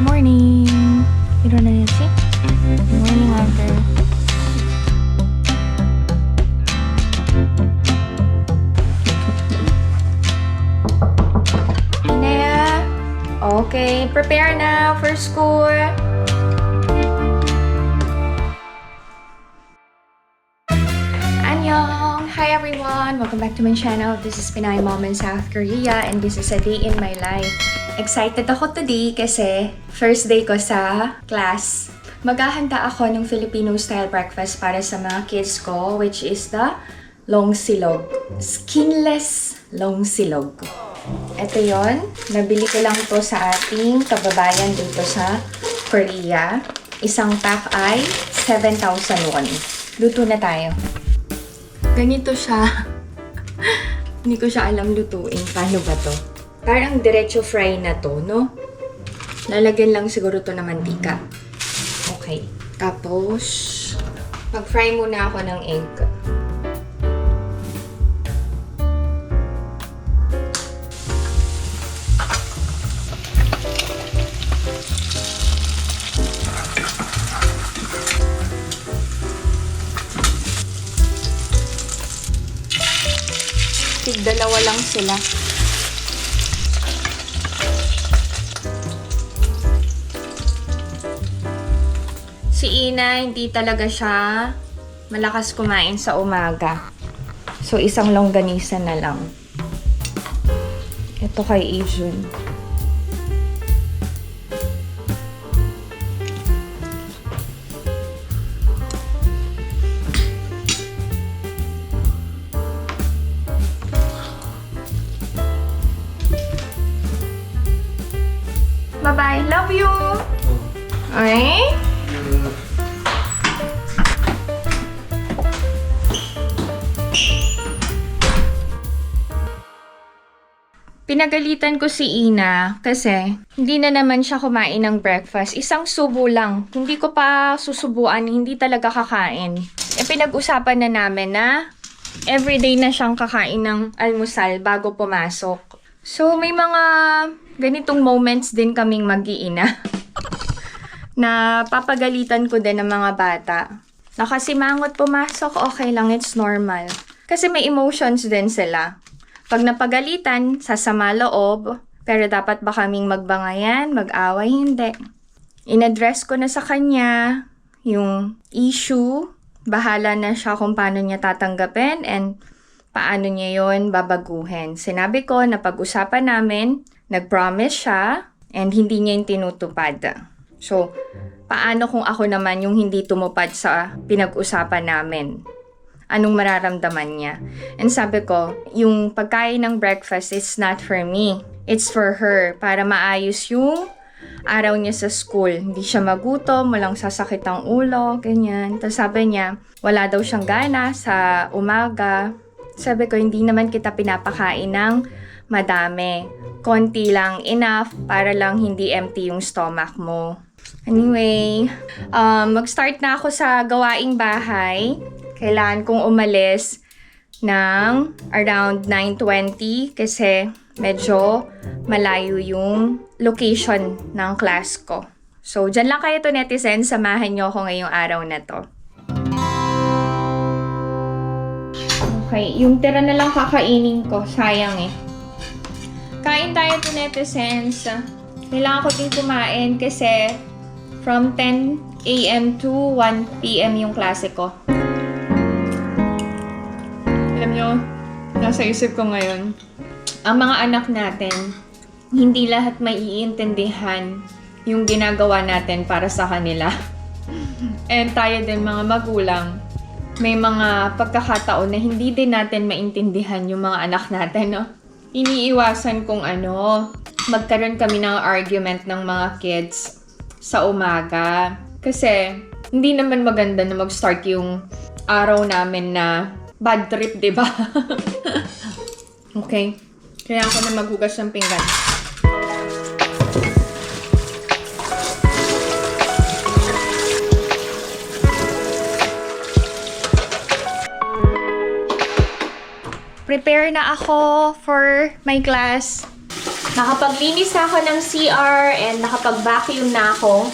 Morning! 일어나야지. Morning, Hunter. Inea, okay, prepare na for school. Annyeong! Hi everyone! Welcome back to my channel. This is Pinay Mom in South Korea and this is a day in my life. Excited ako today kasi first day ko sa class. Maghahanda ako ng Filipino-style breakfast para sa mga kids ko, which is the long silog. Skinless long silog. Ito yon. Nabili ko lang to sa ating kababayan dito sa Korea. Isang pack ay 7,000 won. Luto na tayo. Ganito siya. Hindi ko siya alam lutuin. Paano ba to? Parang diretso fry na to, no? Lalagyan lang siguro to ng mantika. Okay. Tapos, mag-fry muna ako ng egg. Dalawa lang sila. Si Ina, hindi talaga siya malakas kumain sa umaga. So, isang longganisa na lang. Ito kay Asian. Bye-bye. Love you! Ay? Pinagalitan ko si Ina kasi hindi na naman siya kumain ng breakfast. Isang subo lang. Hindi ko pa susubuan, hindi talaga kakain. Pinag-usapan na namin na everyday na siyang kakain ng almusal bago pumasok. So, may mga ganitong moments din kaming mag-iina na papagalitan ko din ng mga bata. Nakasimangot pumasok, okay lang, it's normal. Kasi may emotions din sila. Pag napagalitan, sasama loob, pero dapat ba kaming magbangayan, mag-away? Hindi. In-address ko na sa kanya yung issue, bahala na siya kung paano niya tatanggapin and paano niya yon babaguhin. Sinabi ko na pag-usapan namin, nag-promise siya, and hindi niya yung tinutupad. So, paano kung ako naman yung hindi tumupad sa pinag-usapan namin? Anong mararamdaman niya? And sabi ko, yung pagkain ng breakfast is not for me. It's for her. Para maayos yung araw niya sa school. Hindi siya magutom, walang sasakit ang ulo, ganyan. Tapos sabi niya, wala daw siyang gana sa umaga. Sabi ko, hindi naman kita pinapakain ng madami. Konti lang, enough para lang hindi empty yung stomach mo. Anyway, mag-start na ako sa gawaing bahay. Kailangan kong umalis ng around 9:20 kasi medyo malayo yung location ng class ko. So, dyan lang kayo to netizen. Samahan nyo ako ngayong araw na to. Okay, yung tira na lang kakainin ko. Sayang eh. Kain tayo to netizens. Kailangan ko din kumain kasi from 10 a.m. to 1 p.m. yung klase ko. Alam nyo, nasa isip ko ngayon, ang mga anak natin, hindi lahat maiintindihan yung ginagawa natin para sa kanila. And tayo din mga magulang, may mga pagkakataon na hindi din natin maintindihan yung mga anak natin, no? Iniiwasan kong magkaroon kami ng argument ng mga kids sa umaga. Kasi Hindi naman maganda na mag-start yung araw namin na bad trip, di ba? Okay. Kaya ako na maghugas ng pinggan. Prepare na ako for my class. Nakapaglinis na ako ng CR and nakapag-vacuum na ako.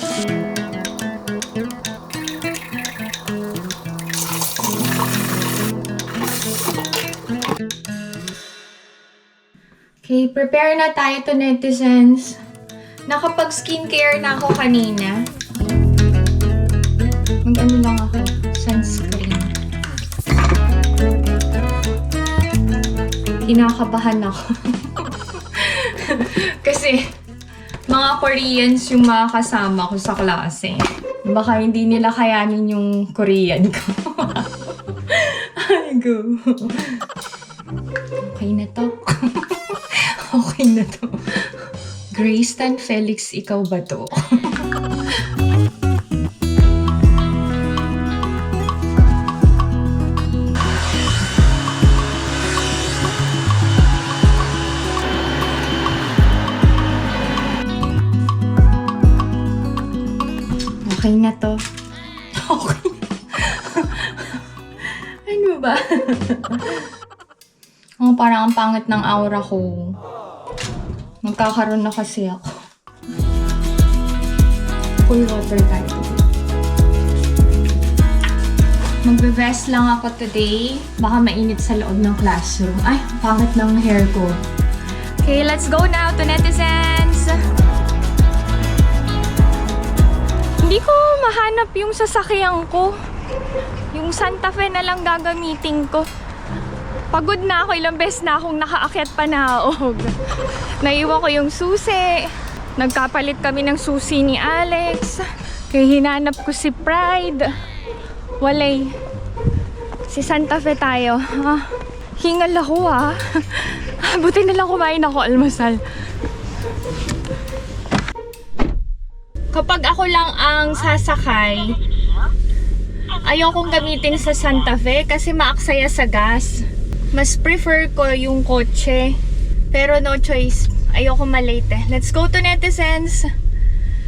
Okay, prepare na tayo to netizens. Nakapag-skincare na ako kanina. Mag-ano lang ako, sunscreen. Kinakabahan ako. Kasi, mga Koreans yung mga kasama ko sa klase. Baka hindi nila kayanin yung Korean ko. Ay, go. Okay na to. Okay na to. Grace Tan Felix, ikaw ba to? Okay na to. Okay. Ano ba? Oh, parang ang pangit ng aura ko. Magkakaroon na kasi ako. Full water tayo. Magbe-vest lang ako today. Baka mainit sa loob ng classroom. Ay, pangit ng hair ko. Okay, let's go now to netizens. Hindi ko mahanap yung sasakyan ko. Yung Santa Fe na lang gagamitin ko. Pagod na ako, ilang beses na akong nakaakyat pa naog. Naiwan ko yung susi. Nagkapalit kami ng susi ni Alex. Kaya hinanap ko si Pride. Walay. Si Santa Fe tayo. Hingal ako Buti na lang kumain ako almusal. Kapag ako lang ang sasakay, ayokong gamitin sa Santa Fe kasi maaksaya sa gas. Mas prefer ko yung kotse. Pero no choice. Ayoko malate eh. Let's go to netizens.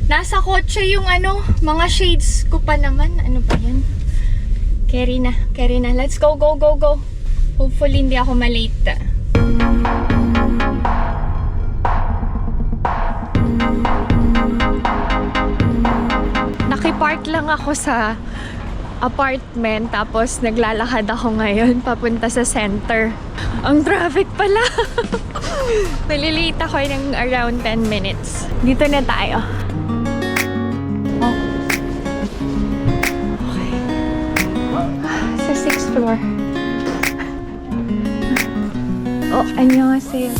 Nasa kotse yung mga shades ko pa naman. Ano ba yan? Carry na. Let's go, go, go, go. Hopefully hindi ako malate. Nakipark lang ako sa apartment, tapos naglalakad ako ngayon papunta sa center. Ang traffic pala. Malilate ako ng around 10 minutes. Dito na tayo. Oh. Okay. Sa 6th floor. Oh, annyeonghaseyo.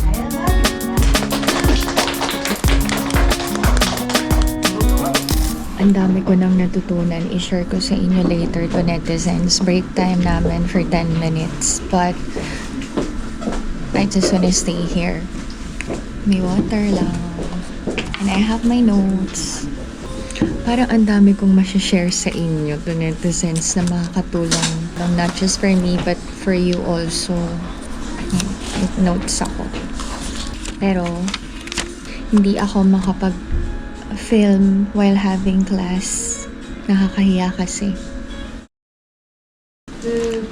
Ang dami ko nang natutunan. I-share ko sa inyo later to netizens. Break time namin for 10 minutes. But, I just wanna stay here. May water lang. And I have my notes. Parang ang dami kong masashare sa inyo to netizens na makakatulong. Not just for me, but for you also. Notes ako. Pero, hindi ako makapag-film while having class. Nakakahiya kasi.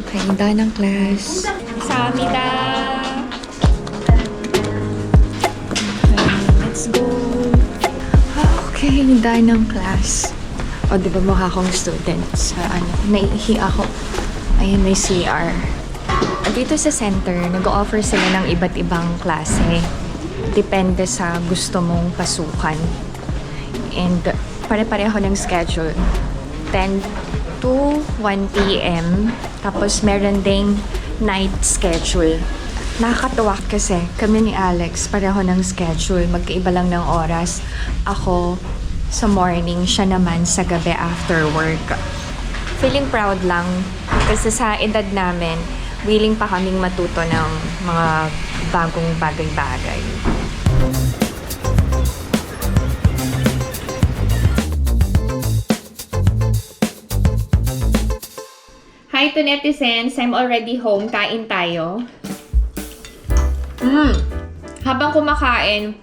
Okay, done ng class. Samida! Okay, let's go. Okay, done ng class. O, diba mukha akong student sa naiihi ako. Ayan, may CR. Dito sa center, nag-offer sila ng iba't ibang klase. Depende sa gusto mong pasukan. And pare-pareho ng schedule. 10 to 1 p.m. Tapos meron ding night schedule. Nakakatuwa kasi kami ni Alex, pareho ng schedule. Magkaiba lang ng oras. Ako sa morning, siya naman sa gabi after work. Feeling proud lang kasi sa edad namin, willing pa kaming matuto ng mga bagong bagay-bagay. Hi to netizens, I'm already home. Kain tayo. Habang kumakain,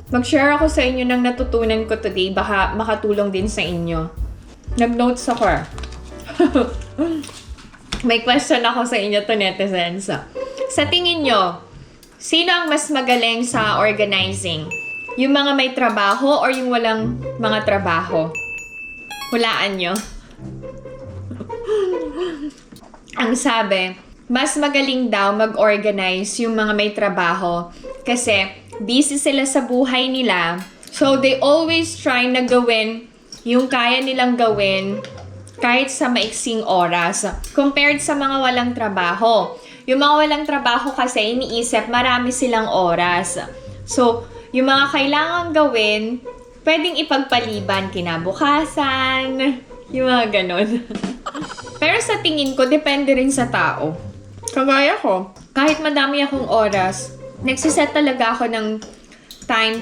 mag-share ako sa inyo ng natutunan ko today. Baka makatulong din sa inyo. Nag-notes ako. May question ako sa inyo to netizens. Sa tingin nyo, sino ang mas magaling sa organizing? Yung mga may trabaho or yung walang mga trabaho? Hulaan nyo. Ang sabi, mas magaling daw mag-organize yung mga may trabaho kasi busy sila sa buhay nila. So, they always try na gawin yung kaya nilang gawin kahit sa maiksing oras. Compared sa mga walang trabaho. Yung mga walang trabaho kasi iniisip marami silang oras. So, yung mga kailangan gawin, pwedeng ipagpaliban kinabukasan, yung mga ganon. Pero sa tingin ko, depende rin sa tao. Kagaya ko, kahit madami akong oras, nagsiset talaga ako ng time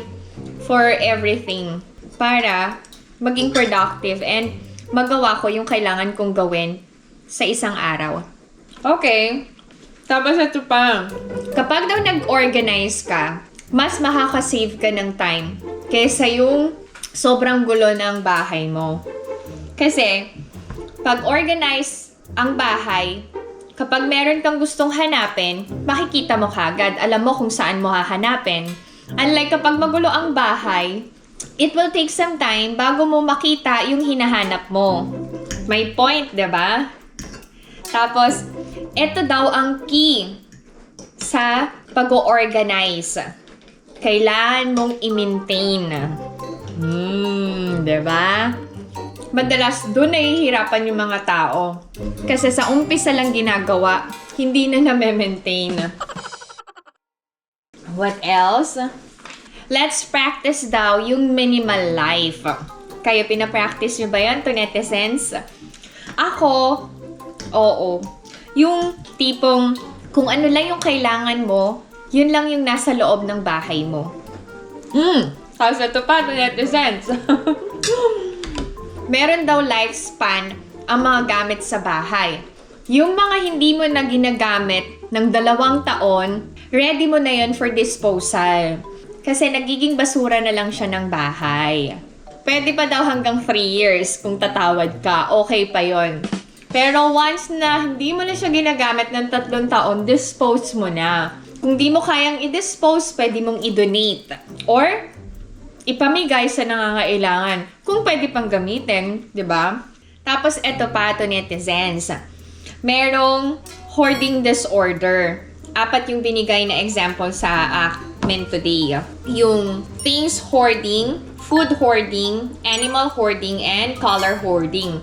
for everything para maging productive and magawa ko yung kailangan kong gawin sa isang araw. Okay. Tapos ito pa. Kapag daw nag-organize ka, mas makakasave ka ng time kaysa yung sobrang gulo ng bahay mo. Kasi, pag organize ang bahay, kapag meron kang gustong hanapin, makikita mo kagad. Alam mo kung saan mo hahanapin. Unlike kapag magulo ang bahay, it will take some time bago mo makita yung hinahanap mo. May point, diba? Tapos, ito daw ang key sa pag-organize. Kailangan mong i-maintain. Diba? Madalas doon nahihirapan yung mga tao. Kasi sa umpisa lang ginagawa, hindi na na-maintain. What else? Let's practice daw yung minimal life. Kayo, pinapractice nyo ba yan to netizens? Ako, oo. Yung tipong, kung ano lang yung kailangan mo, yun lang yung nasa loob ng bahay mo. How's ito pa to netizens? Meron daw lifespan ang mga gamit sa bahay. Yung mga hindi mo na ginagamit ng 2 taon, ready mo na yun for disposal. Kasi nagiging basura na lang siya ng bahay. Pwede pa daw hanggang 3 years kung tatawad ka, okay pa yon. Pero once na hindi mo na siya ginagamit ng 3 taon, dispose mo na. Kung di mo kayang i-dispose, pwede mong i-donate. Or, ipamigay sa nangangailangan. Kung pwede pang gamitin, di ba? Tapos, eto pa to netizens. Merong hoarding disorder. 4 yung binigay na example sa amin today. Yung things hoarding, food hoarding, animal hoarding, and color hoarding.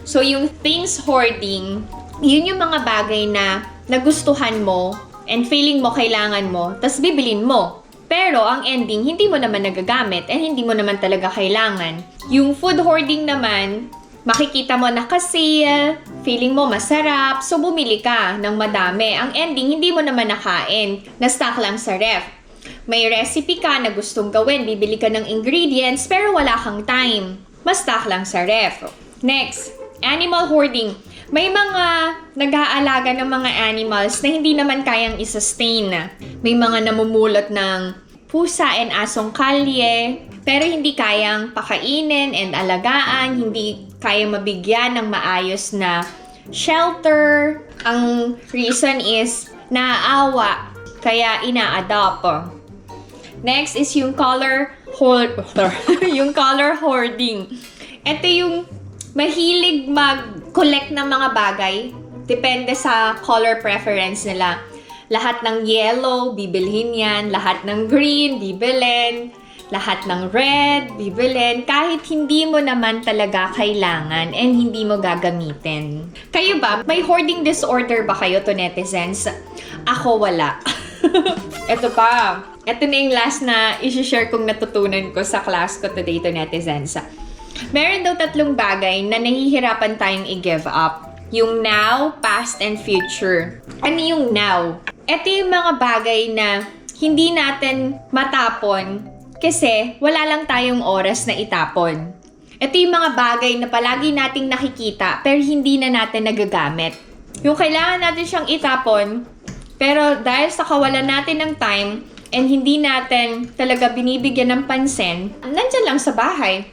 So, yung things hoarding, yun yung mga bagay na nagustuhan mo and feeling mo kailangan mo, tas bibilin mo. Pero, ang ending, hindi mo naman nagagamit and hindi mo naman talaga kailangan. Yung food hoarding naman, makikita mo naka-sale, feeling mo masarap, so bumili ka ng madami. Ang ending, hindi mo naman nakain, na-stock lang sa ref. May recipe ka na gustong gawin, bibili ka ng ingredients, pero wala kang time. Ma-stock lang sa ref. Next, animal hoarding. May mga nag-aalaga ng mga animals na hindi naman kayang i-sustain. May mga namumulot ng pusa and asong kalye, pero hindi kayang pakainin and alagaan, hindi kayang mabigyan ng maayos na shelter. Ang reason is naaawa, kaya ina-adopt. Next is yung color hoarding. Ito yung mahilig mag-collect ng mga bagay. Depende sa color preference nila. Lahat ng yellow, bibilhin yan. Lahat ng green, bibilin. Lahat ng red, bibilin. Kahit hindi mo naman talaga kailangan and hindi mo gagamitin. Kayo ba? May hoarding disorder ba kayo to netizens? Ako wala. Ito pa. Ito na yung last na isi-share kong natutunan ko sa class ko today to netizens. Meron daw 3 bagay na nahihirapan tayong i-give up. Yung now, past, and future. Ano yung now? Ito yung mga bagay na hindi natin matapon kasi wala lang tayong oras na itapon. Ito yung mga bagay na palagi nating nakikita pero hindi na natin nagagamit. Yung kailangan natin siyang itapon, pero dahil sa kawalan natin ng time and hindi natin talaga binibigyan ng pansin, nandyan lang sa bahay.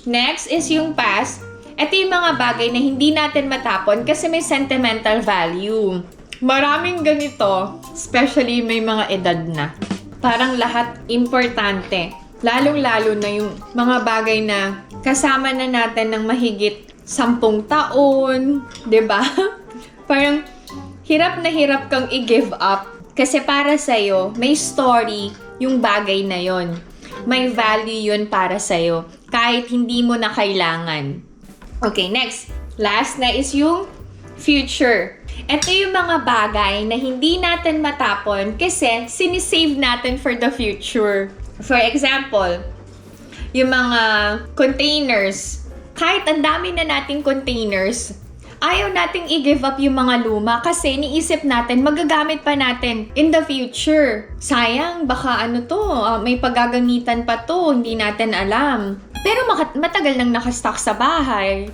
Next is yung past. Ito yung mga bagay na hindi natin matapon kasi may sentimental value. Maraming ganito, especially may mga edad na. Parang lahat importante. Lalong-lalo na yung mga bagay na kasama na natin ng mahigit 10 taon, 'di ba? Parang hirap na hirap kang i-give up kasi para sa'yo, may story yung bagay na yon. May value yun para sa'yo kahit hindi mo na kailangan. Okay, next. Last na is yung future. Ito yung mga bagay na hindi natin matapon kasi sinisave natin for the future. For example, yung mga containers. Kahit ang dami na nating containers, ayaw nating i-give up yung mga luma kasi niisip natin magagamit pa natin in the future. Sayang, baka may paggagamitan pa to, hindi natin alam. Pero matagal nang nakastock sa bahay.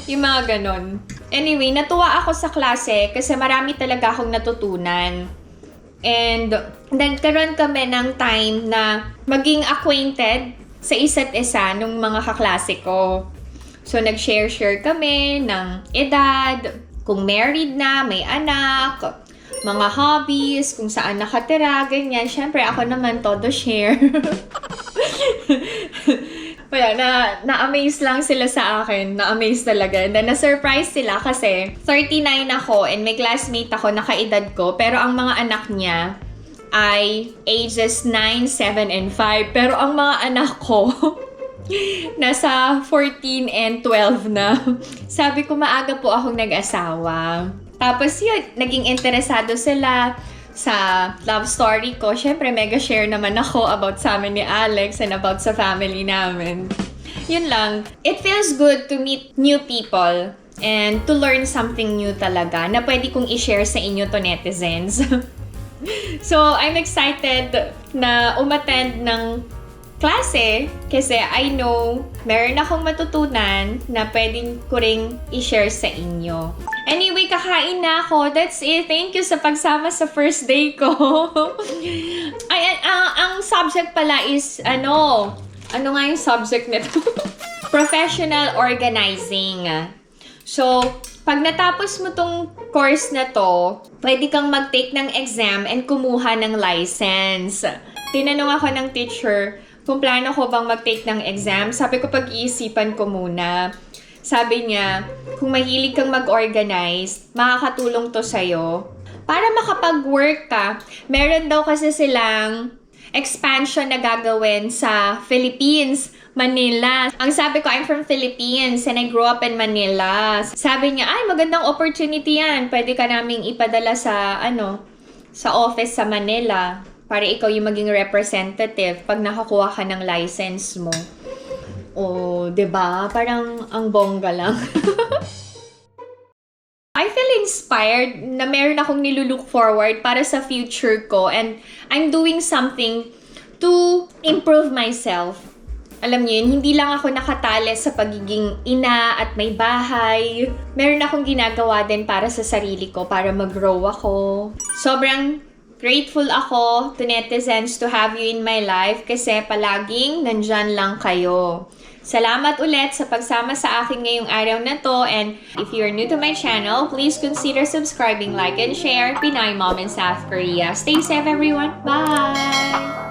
Yung mga ganon. Anyway, natuwa ako sa klase kasi marami talaga akong natutunan. And nagkaroon kami ng time na maging acquainted sa isa't isa nung mga kaklase ko. So, nag-share kami ng edad, kung married na, may anak, mga hobbies, kung saan nakatira, ganyan. Siyempre, ako naman, todo share. Wala, na-amaze lang sila sa akin. Na-amaze talaga. And then, na-surprise sila kasi 39 ako and may classmate ako, nakaedad ko. Pero ang mga anak niya ay ages 9, 7, and 5. Pero ang mga anak ko nasa 14 and 12 na. Sabi ko, maaga po akong nag-asawa. Tapos yun, naging interesado sila sa love story ko. Siyempre, mega share naman ako about sa amin ni Alex and about sa family namin. Yun lang. It feels good to meet new people and to learn something new talaga na pwede kong i-share sa inyo to netizens. So, I'm excited na umattend ng klase kasi I know meron akong matutunan na pwedeng ko ring i-share sa inyo. Anyway, kakain na ako. That's it. Thank you sa pagsama sa first day ko. Ang subject pala is ano nga yung subject nito? Professional organizing. So, pag natapos mo tong course na to, pwede kang mag-take ng exam and kumuha ng license. Tinanong ako ng teacher kung plano ko bang mag-take ng exam. Sabi ko, pag-iisipan ko muna. Sabi niya, kung mahilig kang mag-organize, makakatulong to sa'yo. Para makapag-work ka, meron daw kasi silang expansion na gagawin sa Philippines, Manila. Ang sabi ko, I'm from Philippines and I grew up in Manila. Sabi niya, ay, magandang opportunity yan. Pwede ka naming ipadala sa office sa Manila. Para ikaw yung maging representative pag nakakuha ka ng license mo. Oh, 'di ba? Parang ang bongga lang. I feel inspired na meron akong nilulook forward para sa future ko and I'm doing something to improve myself. Alam niyo yun, hindi lang ako nakatali sa pagiging ina at may bahay. Meron akong ginagawa din para sa sarili ko, para mag-grow ako. Sobrang grateful ako to netizens to have you in my life kasi palaging nandyan lang kayo. Salamat ulit sa pagsama sa akin ngayong araw na to, and if you're new to my channel, please consider subscribing, like, and share. Pinay Mom in South Korea. Stay safe everyone. Bye!